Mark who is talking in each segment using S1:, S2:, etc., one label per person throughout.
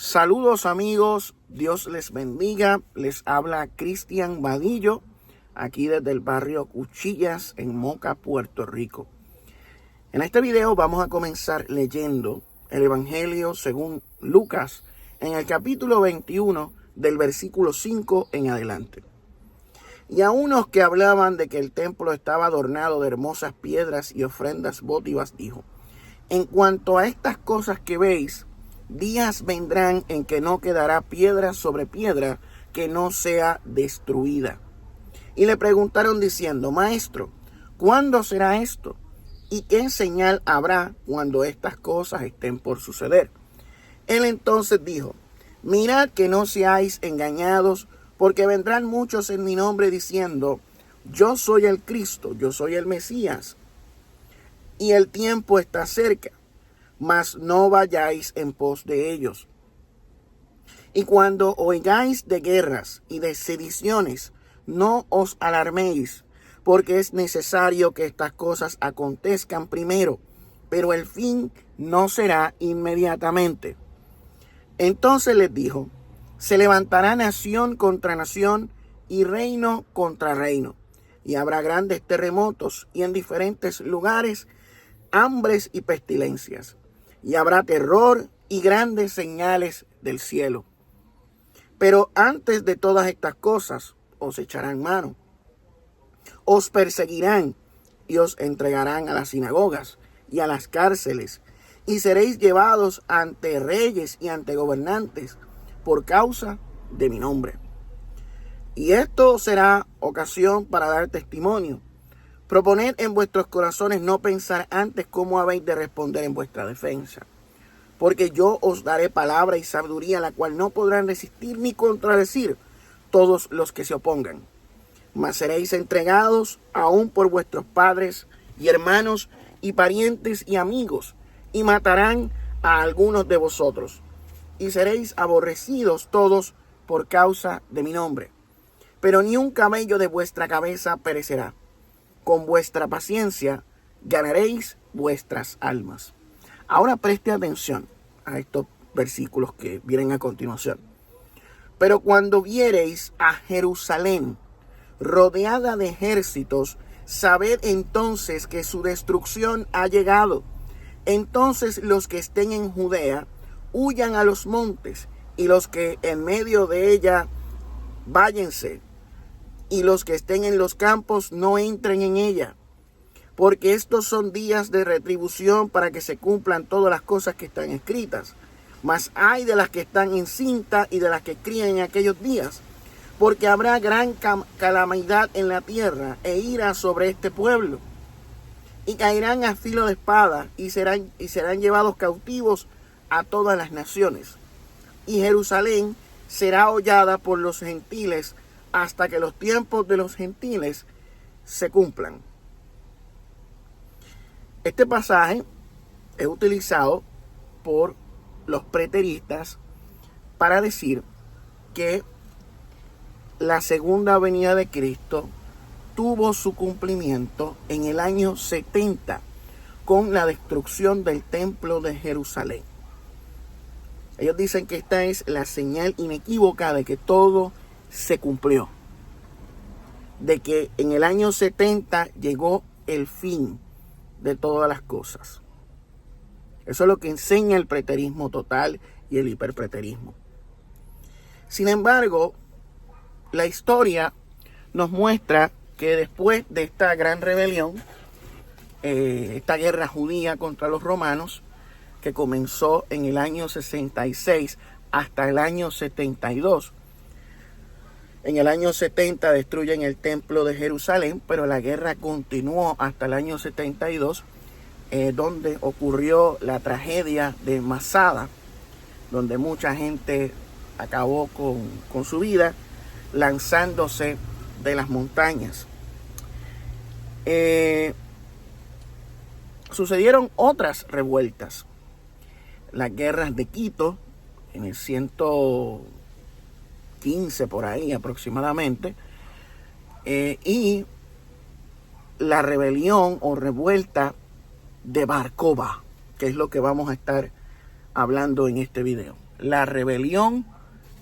S1: Saludos amigos, Dios les bendiga. Les habla Cristian Vadillo, aquí desde el barrio Cuchillas en Moca, Puerto Rico. En este video vamos a comenzar leyendo el Evangelio según Lucas en el capítulo 21 del versículo 5 en adelante. Y a unos que hablaban de que el templo estaba adornado de hermosas piedras y ofrendas votivas, dijo: en cuanto a estas cosas que veis, días vendrán en que no quedará piedra sobre piedra que no sea destruida. Y le preguntaron diciendo: Maestro, ¿cuándo será esto? ¿Y qué señal habrá cuando estas cosas estén por suceder? Él entonces dijo: mirad que no seáis engañados, porque vendrán muchos en mi nombre diciendo: yo soy el Cristo, yo soy el Mesías, y el tiempo está cerca. Mas no vayáis en pos de ellos. Y cuando oigáis de guerras y de sediciones, no os alarméis, porque es necesario que estas cosas acontezcan primero, pero el fin no será inmediatamente. Entonces les dijo: se levantará nación contra nación y reino contra reino, y habrá grandes terremotos y en diferentes lugares hambres y pestilencias. Y habrá terror y grandes señales del cielo. Pero antes de todas estas cosas os echarán mano, os perseguirán y os entregarán a las sinagogas y a las cárceles, y seréis llevados ante reyes y ante gobernantes por causa de mi nombre. Y esto será ocasión para dar testimonio. Proponed en vuestros corazones no pensar antes cómo habéis de responder en vuestra defensa. Porque yo os daré palabra y sabiduría, la cual no podrán resistir ni contradecir todos los que se opongan. Mas seréis entregados aún por vuestros padres y hermanos y parientes y amigos, y matarán a algunos de vosotros. Y seréis aborrecidos todos por causa de mi nombre. Pero ni un cabello de vuestra cabeza perecerá. Con vuestra paciencia ganaréis vuestras almas. Ahora preste atención a estos versículos que vienen a continuación. Pero cuando viereis a Jerusalén rodeada de ejércitos, sabed entonces que su destrucción ha llegado. Entonces los que estén en Judea huyan a los montes, y los que en medio de ella váyanse. Y los que estén en los campos no entren en ella, porque estos son días de retribución para que se cumplan todas las cosas que están escritas. Mas ay de las que están encintas y de las que crían en aquellos días, porque habrá gran calamidad en la tierra e ira sobre este pueblo. Y caerán a filo de espada y serán llevados cautivos a todas las naciones. Y Jerusalén será hollada por los gentiles hasta que los tiempos de los gentiles se cumplan. Este pasaje es utilizado por los preteristas para decir que la segunda venida de Cristo tuvo su cumplimiento en el año 70 con la destrucción del templo de Jerusalén. Ellos dicen que esta es la señal inequívoca de que todo se cumplió, de que en el año 70 llegó el fin de todas las cosas. Eso es lo que enseña el preterismo total y el hiperpreterismo. Sin embargo, la historia nos muestra que después de esta gran rebelión, esta guerra judía contra los romanos, que comenzó en el año 66 hasta el año 72, en el año 70 destruyen el templo de Jerusalén, pero la guerra continuó hasta el año 72, donde ocurrió la tragedia de Masada, donde mucha gente acabó con su vida lanzándose de las montañas. Sucedieron otras revueltas, las guerras de Quito en el 115 por ahí aproximadamente, y la rebelión o revuelta de Bar Kokhba, que es lo que vamos a estar hablando en este video. la rebelión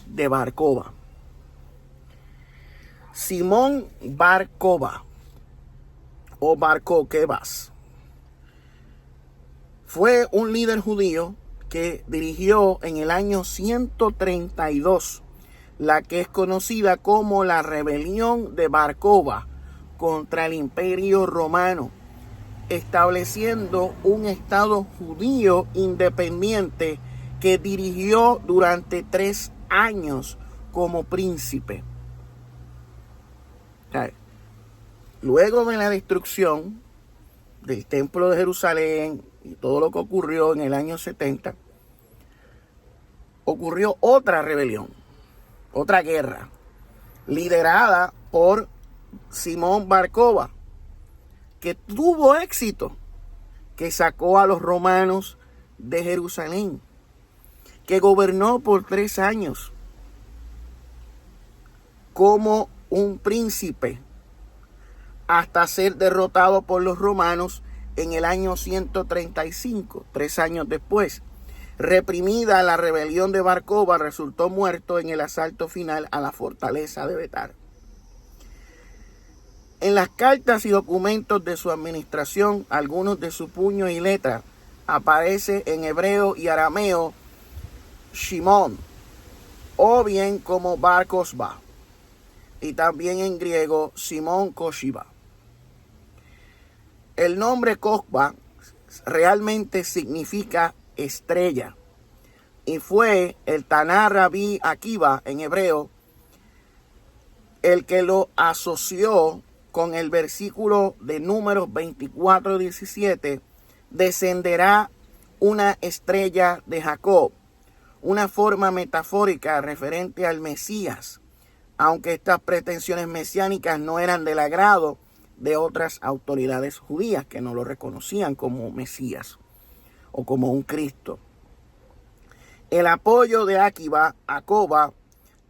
S1: de Bar Kokhba. Simón Bar Kokhba o Bar Kokhbas fue un líder judío que dirigió en el año 132 la que es conocida como la rebelión de Bar Kokhba contra el Imperio Romano, estableciendo un estado judío independiente que dirigió durante 3 años como príncipe. Luego de la destrucción del Templo de Jerusalén y todo lo que ocurrió en el año 70, ocurrió otra rebelión, otra guerra, liderada por Simón Bar Kokhba, que tuvo éxito, que sacó a los romanos de Jerusalén, que gobernó por 3 años como un príncipe, hasta ser derrotado por los romanos en el año 135, 3 años después. Reprimida la rebelión de Bar Kokhba, resultó muerto en el asalto final a la fortaleza de Betar. En las cartas y documentos de su administración, algunos de su puño y letra, aparece en hebreo y arameo Shimón, o bien como Bar Kokhba, y también en griego Simón Kokhba. El nombre Kokhba realmente significa estrella, y fue el Taná Rabí Akiva en hebreo el que lo asoció con el versículo de Números 24:17, descenderá una estrella de Jacob, una forma metafórica referente al Mesías, aunque estas pretensiones mesiánicas no eran del agrado de otras autoridades judías que no lo reconocían como Mesías o como un Cristo. El apoyo de Akiva a Kokhba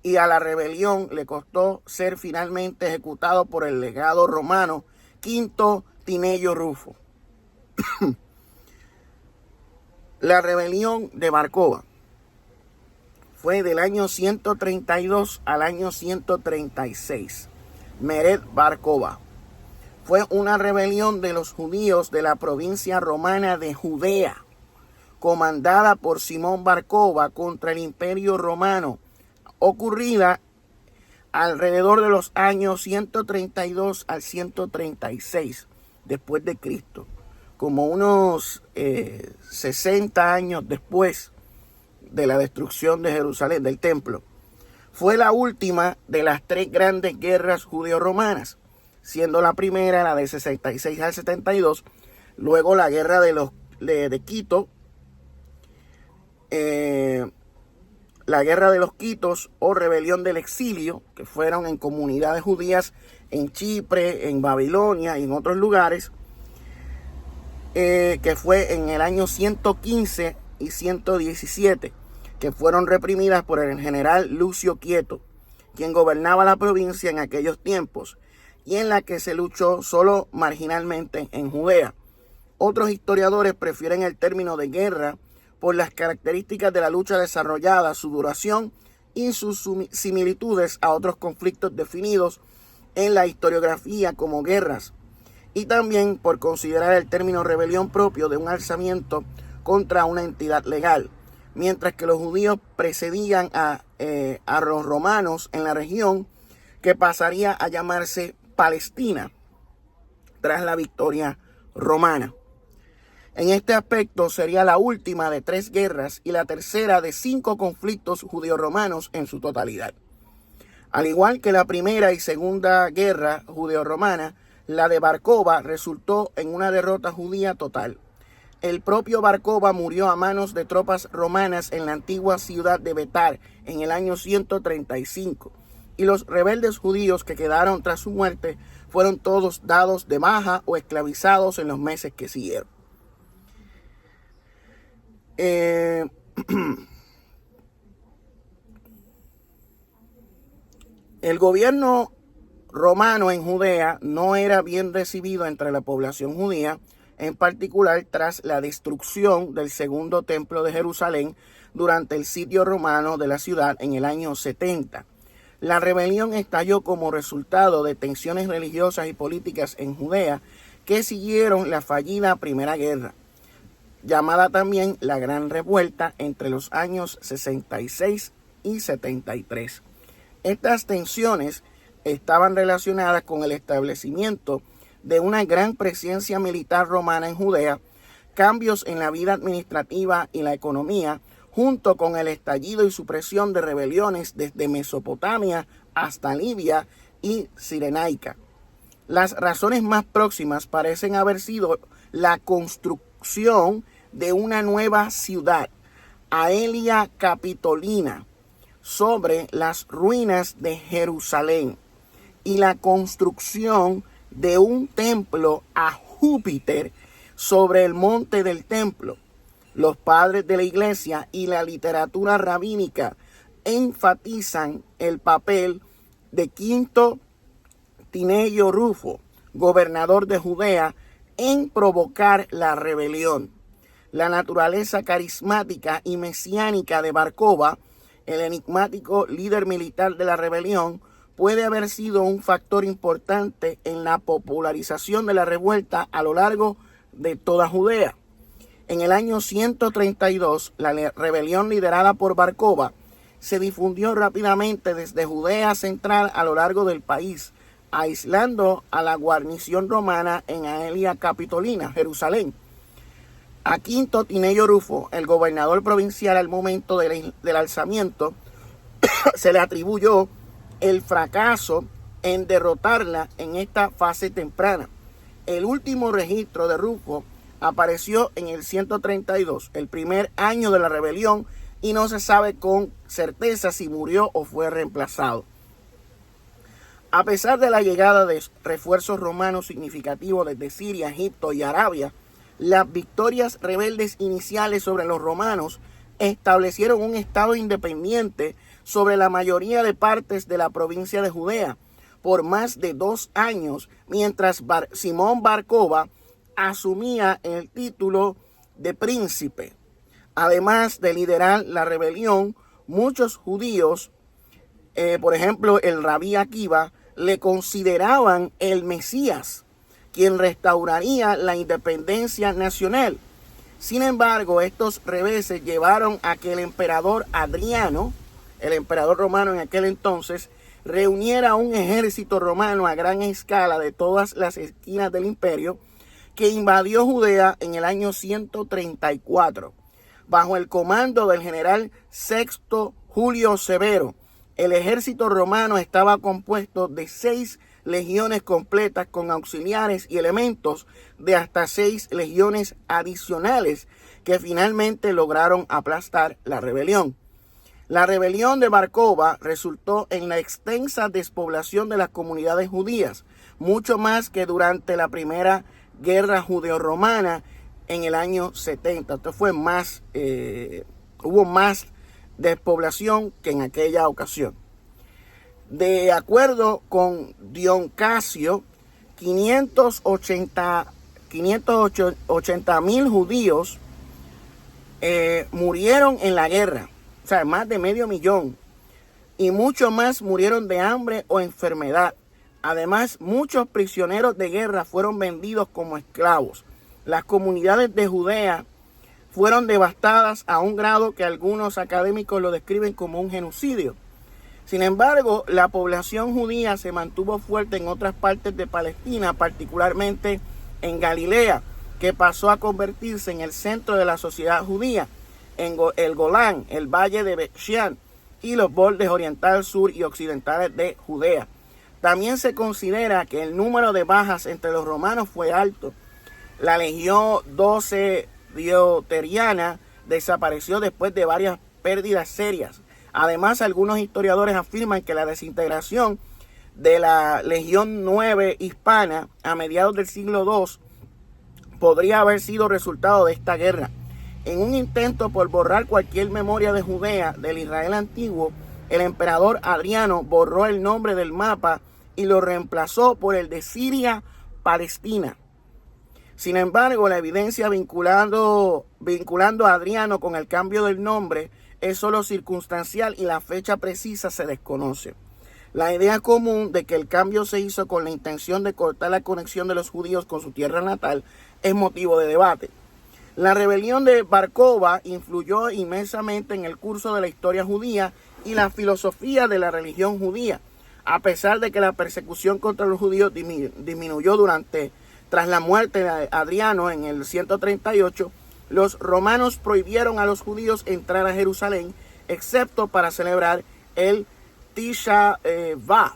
S1: y a la rebelión le costó ser finalmente ejecutado por el legado romano Quinto Tinello Rufo. La rebelión de Bar Kokhba fue del año 132 al año 136. Mered Bar Kokhba fue una rebelión de los judíos de la provincia romana de Judea, comandada por Simón Bar Kokhba contra el Imperio Romano, ocurrida alrededor de los años 132 al 136 después de Cristo, como unos 60 años después de la destrucción de Jerusalén, del templo. Fue la última de las 3 grandes guerras judeo-romanas, siendo la primera la de 66 al 72, luego la guerra de Quito, la guerra de los Quitos o rebelión del exilio, que fueron en comunidades judías en Chipre, en Babilonia y en otros lugares, que fue en el año 115 y 117, que fueron reprimidas por el general Lucio Quieto, quien gobernaba la provincia en aquellos tiempos, y en la que se luchó solo marginalmente en Judea. Otros historiadores prefieren el término de guerra por las características de la lucha desarrollada, su duración y sus similitudes a otros conflictos definidos en la historiografía como guerras, y también por considerar el término rebelión propio de un alzamiento contra una entidad legal, mientras que los judíos precedían a los romanos en la región, que pasaría a llamarse Palestina tras la victoria romana. En este aspecto sería la última de 3 guerras y la tercera de 5 conflictos judeo-romanos en su totalidad. Al igual que la primera y segunda guerra judeo-romana, la de Bar Kokhba resultó en una derrota judía total. El propio Bar Kokhba murió a manos de tropas romanas en la antigua ciudad de Betar en el año 135, y los rebeldes judíos que quedaron tras su muerte fueron todos dados de baja o esclavizados en los meses que siguieron. El gobierno romano en Judea no era bien recibido entre la población judía, en particular tras la destrucción del segundo templo de Jerusalén durante el sitio romano de la ciudad en el año 70. La rebelión estalló como resultado de tensiones religiosas y políticas en Judea que siguieron la fallida Primera Guerra, llamada también la Gran Revuelta, entre los años 66 y 73. Estas tensiones estaban relacionadas con el establecimiento de una gran presencia militar romana en Judea, cambios en la vida administrativa y la economía, junto con el estallido y supresión de rebeliones desde Mesopotamia hasta Libia y Cirenaica. Las razones más próximas parecen haber sido la construcción de una nueva ciudad, Aelia Capitolina, sobre las ruinas de Jerusalén, y la construcción de un templo a Júpiter sobre el monte del templo. Los padres de la iglesia y la literatura rabínica enfatizan el papel de Quinto Tineo Rufo, gobernador de Judea, en provocar la rebelión. La naturaleza carismática y mesiánica de Bar Kokhba, el enigmático líder militar de la rebelión, puede haber sido un factor importante en la popularización de la revuelta a lo largo de toda Judea. En el año 132, la rebelión liderada por Bar Kokhba se difundió rápidamente desde Judea central a lo largo del país, aislando a la guarnición romana en Aelia Capitolina, Jerusalén. A Quinto Tineo Rufo, el gobernador provincial al momento del alzamiento, se le atribuyó el fracaso en derrotarla en esta fase temprana. El último registro de Rufo apareció en el 132, el primer año de la rebelión, y no se sabe con certeza si murió o fue reemplazado. A pesar de la llegada de refuerzos romanos significativos desde Siria, Egipto y Arabia, las victorias rebeldes iniciales sobre los romanos establecieron un estado independiente sobre la mayoría de partes de la provincia de Judea por más de 2 años, mientras Simón Bar Kokhba asumía el título de príncipe. Además de liderar la rebelión, muchos judíos, por ejemplo el rabí Akiva, le consideraban el Mesías, quien restauraría la independencia nacional. Sin embargo, estos reveses llevaron a que el emperador Adriano, el emperador romano en aquel entonces, reuniera un ejército romano a gran escala de todas las esquinas del imperio, que invadió Judea en el año 134, bajo el comando del general Sexto Julio Severo. El ejército romano estaba compuesto de 6 legiones completas con auxiliares y elementos de hasta 6 legiones adicionales que finalmente lograron aplastar la rebelión. La rebelión de Bar Kokhba resultó en la extensa despoblación de las comunidades judías, mucho más que durante la primera guerra judeo-romana en el año 70. Esto fue más, hubo más despoblación que en aquella ocasión. De acuerdo con Dion Casio, 580,000 judíos murieron en la guerra, o sea, más de 500,000, y muchos más murieron de hambre o enfermedad. Además, muchos prisioneros de guerra fueron vendidos como esclavos. Las comunidades de Judea fueron devastadas a un grado que algunos académicos lo describen como un genocidio. Sin embargo, la población judía se mantuvo fuerte en otras partes de Palestina, particularmente en Galilea, que pasó a convertirse en el centro de la sociedad judía, en el Golán, el valle de Bet-Shean y los bordes oriental, sur y occidentales de Judea. También se considera que el número de bajas entre los romanos fue alto. La legión 12 dioteriana desapareció después de varias pérdidas serias. Además, algunos historiadores afirman que la desintegración de la legión 9 hispana a mediados del siglo II podría haber sido resultado de esta guerra. En un intento por borrar cualquier memoria de Judea, del Israel antiguo, el emperador Adriano borró el nombre del mapa y lo reemplazó por el de Siria-Palestina. Sin embargo, la evidencia vinculando a Adriano con el cambio del nombre es solo circunstancial y la fecha precisa se desconoce. La idea común de que el cambio se hizo con la intención de cortar la conexión de los judíos con su tierra natal es motivo de debate. La rebelión de Bar Kokhba influyó inmensamente en el curso de la historia judía y la filosofía de la religión judía, a pesar de que la persecución contra los judíos disminuyó tras la muerte de Adriano en el 138, los romanos prohibieron a los judíos entrar a Jerusalén, excepto para celebrar el Tisha B'Av.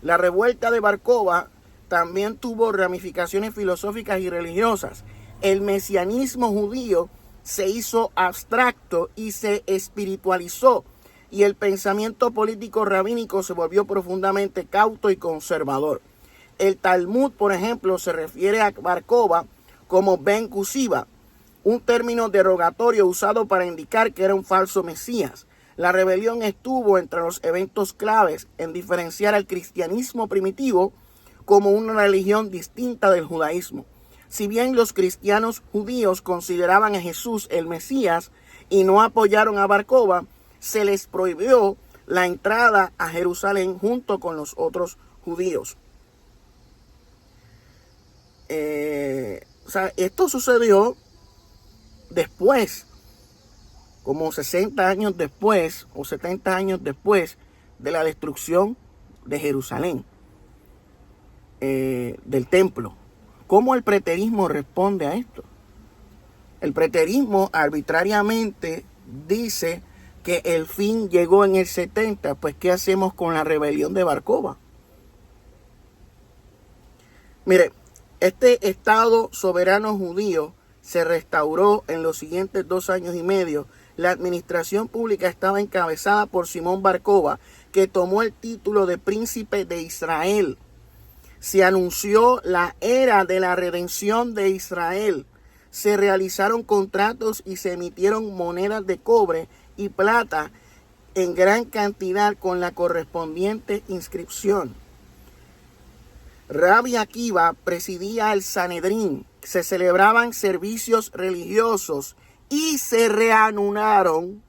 S1: La revuelta de Bar Kokhba también tuvo ramificaciones filosóficas y religiosas. El mesianismo judío se hizo abstracto y se espiritualizó, y el pensamiento político rabínico se volvió profundamente cauto y conservador. El Talmud, por ejemplo, se refiere a Bar Kokhba como Ben Kusiba, un término derogatorio usado para indicar que era un falso mesías. La rebelión estuvo entre los eventos claves en diferenciar al cristianismo primitivo como una religión distinta del judaísmo. Si bien los cristianos judíos consideraban a Jesús el Mesías y no apoyaron a Bar Kokhba, se les prohibió la entrada a Jerusalén junto con los otros judíos. Esto sucedió después, como 60 años después o 70 años después de la destrucción de Jerusalén, del templo. ¿Cómo el preterismo responde a esto? El preterismo arbitrariamente dice que el fin llegó en el 70, pues ¿qué hacemos con la rebelión de Bar Kokhba? Mire, este Estado soberano judío se restauró en los siguientes 2 años y medio. La administración pública estaba encabezada por Simón Bar Kokhba, que tomó el título de príncipe de Israel. Se anunció la era de la redención de Israel. Se realizaron contratos y se emitieron monedas de cobre y plata en gran cantidad con la correspondiente inscripción. Rabbi Akiva presidía el Sanedrín. Se celebraban servicios religiosos y se reanudaron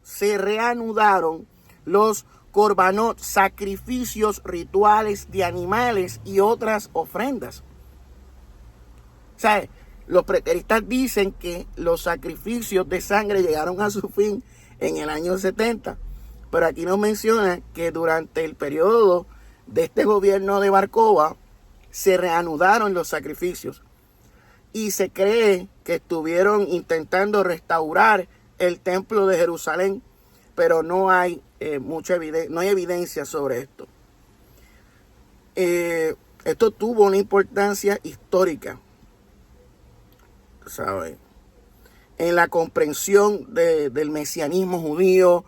S1: los korbanot, sacrificios rituales de animales y otras ofrendas. Los preteristas dicen que los sacrificios de sangre llegaron a su fin en el año 70, pero aquí nos menciona que durante el periodo de este gobierno de Bar Kokhba se reanudaron los sacrificios y se cree que estuvieron intentando restaurar el templo de Jerusalén, pero no hay no hay evidencia sobre esto. Esto tuvo una importancia histórica, ¿sabe?, en la comprensión del mesianismo judío,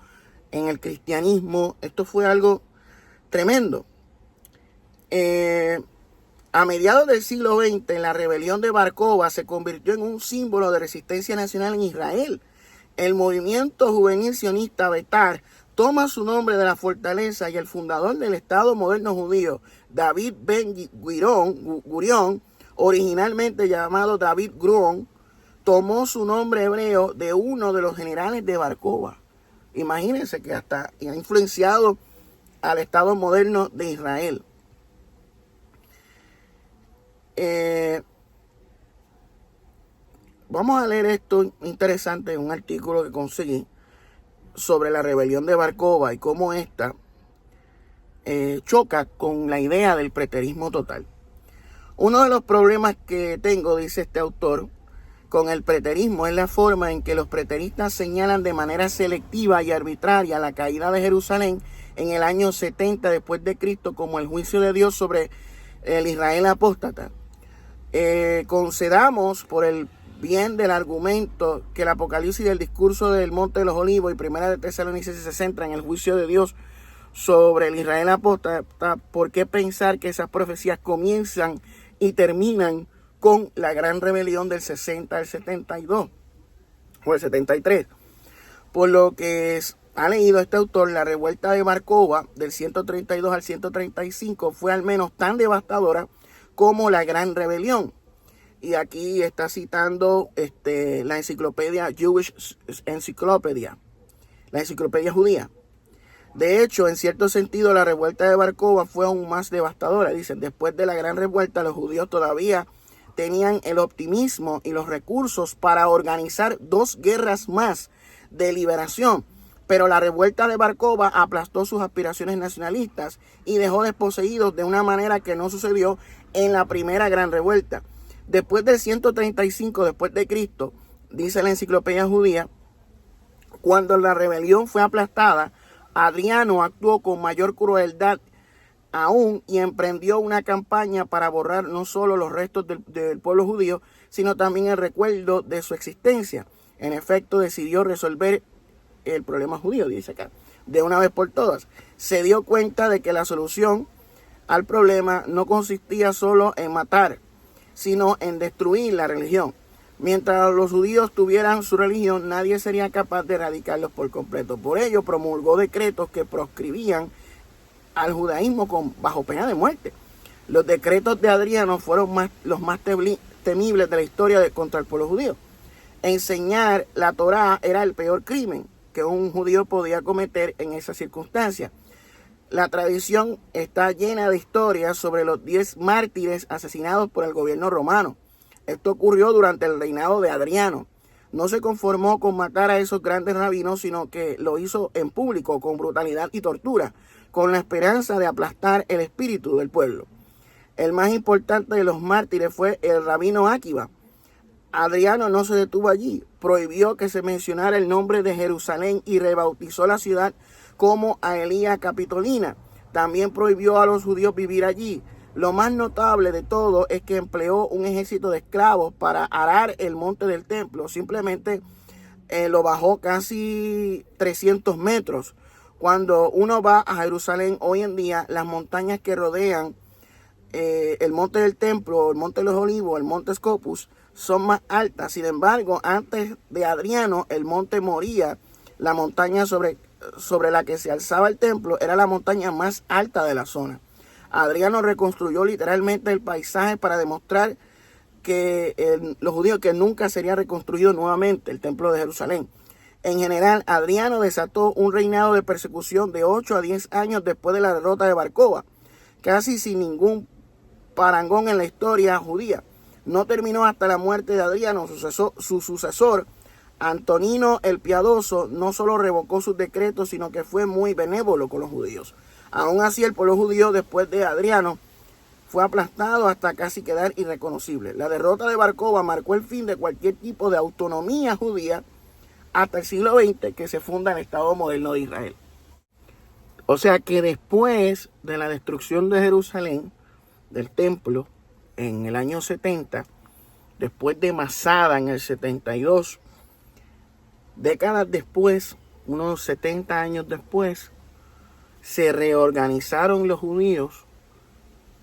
S1: en el cristianismo. Esto fue algo tremendo. A mediados del siglo XX, la rebelión de Bar Kokhba se convirtió en un símbolo de resistencia nacional en Israel. El movimiento juvenil sionista Betar toma su nombre de la fortaleza, y el fundador del Estado moderno judío, David Ben Gurión, originalmente llamado David Gruon, tomó su nombre hebreo de uno de los generales de Bar Kokhba. Imagínense que hasta ha influenciado al Estado moderno de Israel. Vamos a leer esto interesante en un artículo que conseguí sobre la rebelión de Bar Kokhba y cómo esta choca con la idea del preterismo total. Uno de los problemas que tengo, dice este autor, con el preterismo es la forma en que los preteristas señalan de manera selectiva y arbitraria la caída de Jerusalén en el año 70 después de Cristo como el juicio de Dios sobre el Israel apóstata. Concedamos por el bien del argumento que el Apocalipsis del discurso del Monte de los Olivos y Primera de Tesalonicenses se centra en el juicio de Dios sobre el Israel apóstata. ¿Por qué pensar que esas profecías comienzan y terminan con la gran rebelión del 60 al 72 o el 73? Por lo que ha leído este autor, la revuelta de Bar Kokhba del 132 al 135 fue al menos tan devastadora como la gran rebelión. Y aquí está citando la enciclopedia Jewish Encyclopedia, la enciclopedia judía. De hecho, en cierto sentido, la revuelta de Bar Kokhba fue aún más devastadora. Dicen, después de la gran revuelta, los judíos todavía tenían el optimismo y los recursos para organizar 2 guerras más de liberación. Pero la revuelta de Bar Kokhba aplastó sus aspiraciones nacionalistas y dejó desposeídos de una manera que no sucedió en la primera gran revuelta. Después del 135 después de Cristo, dice la enciclopedia judía, cuando la rebelión fue aplastada, Adriano actuó con mayor crueldad aún y emprendió una campaña para borrar no solo los restos del pueblo judío, sino también el recuerdo de su existencia. En efecto, decidió resolver el problema judío, dice acá, de una vez por todas. Se dio cuenta de que la solución al problema no consistía solo en matar, sino en destruir la religión. Mientras los judíos tuvieran su religión, nadie sería capaz de erradicarlos por completo. Por ello, promulgó decretos que proscribían al judaísmo bajo pena de muerte. Los decretos de Adriano fueron los más temibles de la historia contra el pueblo judío. Enseñar la Torá era el peor crimen que un judío podía cometer en esa circunstancia. La tradición está llena de historias sobre los 10 mártires asesinados por el gobierno romano. Esto ocurrió durante el reinado de Adriano. No se conformó con matar a esos grandes rabinos, sino que lo hizo en público con brutalidad y tortura, con la esperanza de aplastar el espíritu del pueblo. El más importante de los mártires fue el rabino Akiba. Adriano no se detuvo allí, prohibió que se mencionara el nombre de Jerusalén y rebautizó la ciudad como Aelia Capitolina. También prohibió a los judíos vivir allí. Lo más notable de todo es que empleó un ejército de esclavos para arar el monte del templo. Simplemente lo bajó casi 300 metros. Cuando uno va a Jerusalén hoy en día, las montañas que rodean el monte del templo, el monte de los olivos, el monte Scopus, son más altas. Sin embargo, antes de Adriano, el monte Moría, la montaña sobre la que se alzaba el templo, era la montaña más alta de la zona. Adriano reconstruyó literalmente el paisaje para demostrar que los judíos que nunca sería reconstruido nuevamente el templo de Jerusalén. En general, Adriano desató un reinado de persecución de 8 a 10 años después de la derrota de Bar Kokhba, casi sin ningún parangón en la historia judía. No terminó hasta la muerte de Adriano. Su sucesor, Antonino el Piadoso, no solo revocó sus decretos, sino que fue muy benévolo con los judíos. Aún así, el pueblo judío, después de Adriano, fue aplastado hasta casi quedar irreconocible. La derrota de Bar Kokhba marcó el fin de cualquier tipo de autonomía judía hasta el siglo XX, que se funda el Estado moderno de Israel. O sea que después de la destrucción de Jerusalén, del templo, en el año 70, después de Masada en el 72, décadas después, unos 70 años después, se reorganizaron los judíos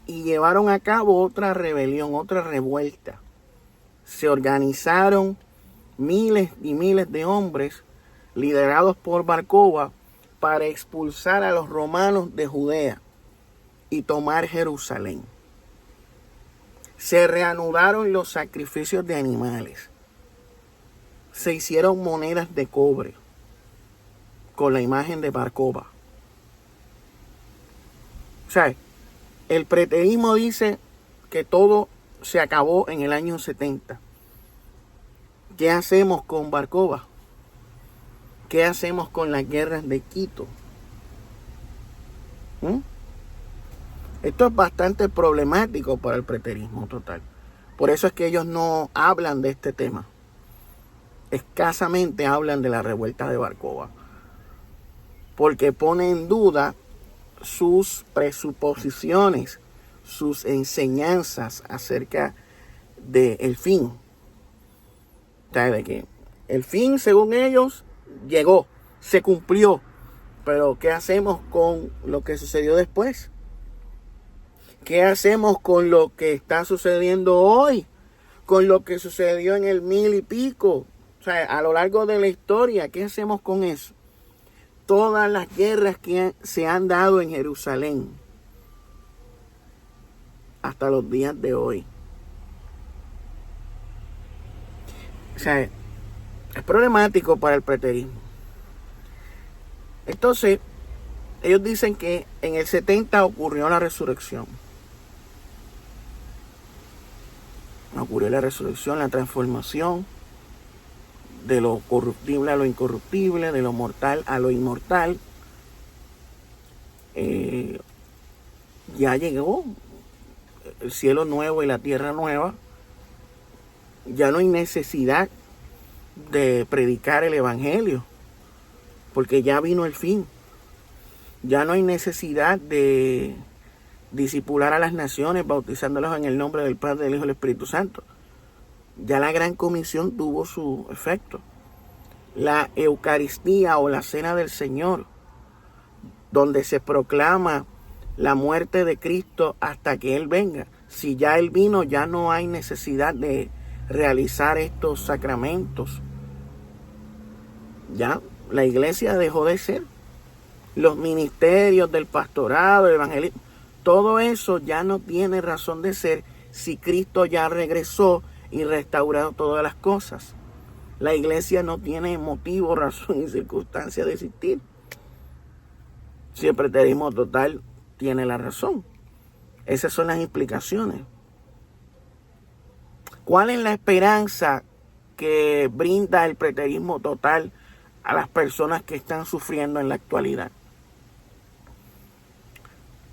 S1: y llevaron a cabo otra rebelión, otra revuelta. Se organizaron miles y miles de hombres liderados por Bar Kokhba para expulsar a los romanos de Judea y tomar Jerusalén. Se reanudaron los sacrificios de animales. Se hicieron monedas de cobre con la imagen de Bar Kokhba. O sea, el preterismo dice que todo se acabó en el año 70. ¿Qué hacemos con Bar Kokhba? ¿Qué hacemos con las guerras de Quito? Esto es bastante problemático para el preterismo total. Por eso es que ellos no hablan de este tema. Escasamente hablan de la revuelta de Bar Kokhba, porque pone en duda sus presuposiciones, sus enseñanzas acerca del fin. O sea, de que el fin, según ellos, llegó, se cumplió. Pero ¿qué hacemos con lo que sucedió después? ¿Qué hacemos con lo que está sucediendo hoy? Con lo que sucedió en el 1000 y pico. O sea, a lo largo de la historia, ¿qué hacemos con eso? Todas las guerras que se han dado en Jerusalén hasta los días de hoy. sea, es problemático para el preterismo. Entonces, ellos dicen que en el 70 ocurrió la resurrección. Ocurrió la resurrección, la transformación de lo corruptible a lo incorruptible, de lo mortal a lo inmortal. Ya llegó el cielo nuevo y la tierra nueva. Ya no hay necesidad de predicar el evangelio, porque ya vino el fin. Ya no hay necesidad de discipular a las naciones, bautizándolos en el nombre del Padre, del Hijo y del Espíritu Santo. Ya la gran comisión tuvo su efecto. La Eucaristía o la Cena del Señor, donde se proclama la muerte de Cristo hasta que Él venga. Si ya Él vino, ya no hay necesidad de realizar estos sacramentos. Ya la iglesia dejó de ser. Los ministerios del pastorado, el evangelismo, todo eso ya no tiene razón de ser si Cristo ya regresó y restaurado todas las cosas. La iglesia no tiene motivo, razón y circunstancia de existir. Si el preterismo total tiene la razón. Esas son las implicaciones. ¿Cuál es la esperanza que brinda el preterismo total a las personas que están sufriendo en la actualidad?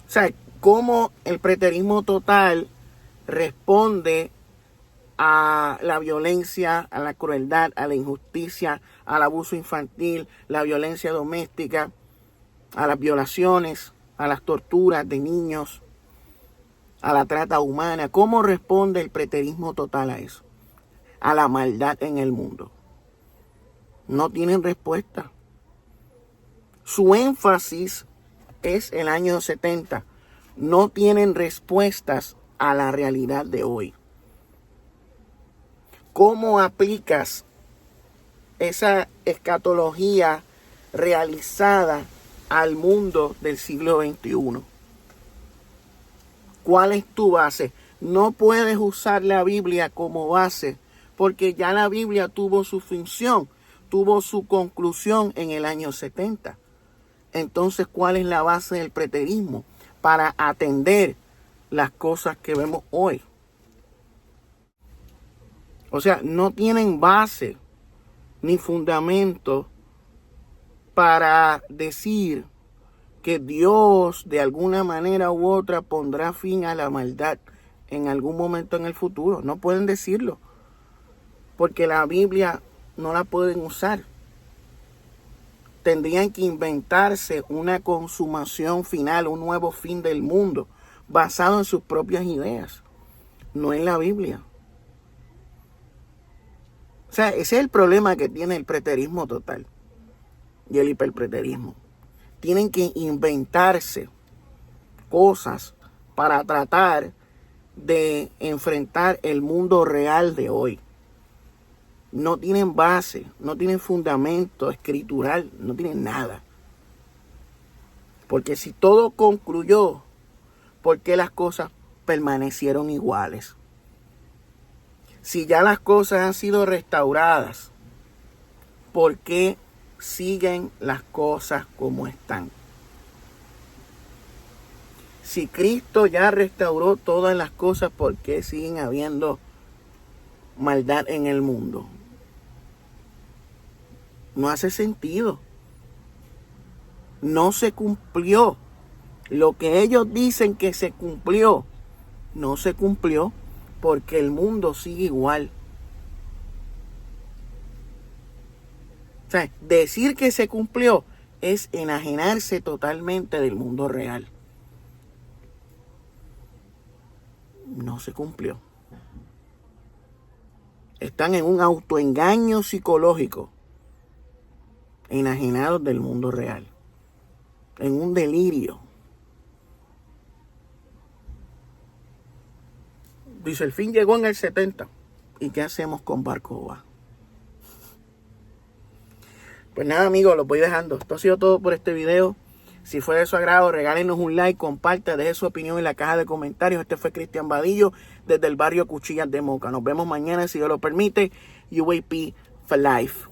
S1: O sea, cómo el preterismo total responde a la violencia, a la crueldad, a la injusticia, al abuso infantil, la violencia doméstica, a las violaciones, a las torturas de niños, a la trata humana. ¿Cómo responde el preterismo total a eso? A la maldad en el mundo. No tienen respuesta. Su énfasis es el año 70. No tienen respuestas a la realidad de hoy. ¿Cómo aplicas esa escatología realizada al mundo del siglo XXI? ¿Cuál es tu base? No puedes usar la Biblia como base porque ya la Biblia tuvo su función, tuvo su conclusión en el año 70. Entonces, ¿cuál es la base del preterismo para atender las cosas que vemos hoy? O sea, no tienen base ni fundamento para decir que Dios de alguna manera u otra pondrá fin a la maldad en algún momento en el futuro. No pueden decirlo, porque la Biblia no la pueden usar. Tendrían que inventarse una consumación final, un nuevo fin del mundo, basado en sus propias ideas, no en la Biblia. O sea, ese es el problema que tiene el preterismo total y el hiperpreterismo. Tienen que inventarse cosas para tratar de enfrentar el mundo real de hoy. No tienen base, no tienen fundamento escritural, no tienen nada. Porque si todo concluyó, ¿por qué las cosas permanecieron iguales? Si ya las cosas han sido restauradas, ¿por qué siguen las cosas como están? Si Cristo ya restauró todas las cosas, ¿por qué siguen habiendo maldad en el mundo? No hace sentido. No se cumplió. Lo que ellos dicen que se cumplió, no se cumplió porque el mundo sigue igual. O sea, decir que se cumplió es enajenarse totalmente del mundo real. No se cumplió. Están en un autoengaño psicológico, enajenados del mundo real, en un delirio. Dice, el fin llegó en el 70. ¿Y qué hacemos con Barcoba? Pues nada, amigos, los voy dejando. Esto ha sido todo por este video. Si fue de su agrado, regálenos un like, comparte, deje su opinión en la caja de comentarios. Este fue Cristian Vadillo desde el barrio Cuchillas de Moca. Nos vemos mañana, si Dios lo permite. UAP for life.